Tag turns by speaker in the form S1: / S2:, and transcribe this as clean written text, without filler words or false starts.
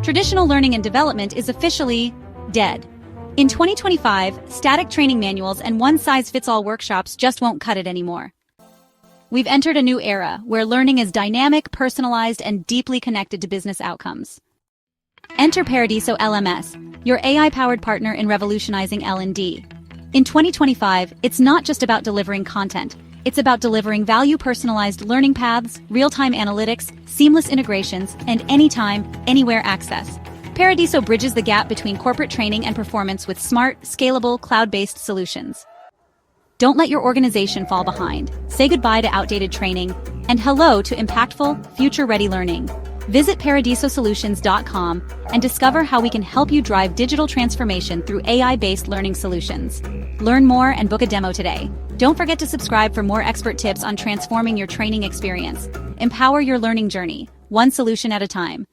S1: Traditional learning and development is officially dead. In 2025, static training manuals and one-size-fits-all workshops just won't cut it anymore. We've entered a new era where learning is dynamic, personalized, and deeply connected to business outcomes. Enter Paradiso LMS, your AI-powered partner in revolutionizing L&D. In 2025, it's not just about delivering content. It's about delivering value-personalized learning paths, real-time analytics, seamless integrations, and anytime, anywhere access. Paradiso bridges the gap between corporate training and performance with smart, scalable, cloud-based solutions. Don't let your organization fall behind. Say goodbye to outdated training and hello to impactful, future-ready learning. Visit paradisosolutions.com and discover how we can help you drive digital transformation through AI-based learning solutions. Learn more and book a demo today. Don't forget to subscribe for more expert tips on transforming your training experience. Empower your learning journey, one solution at a time.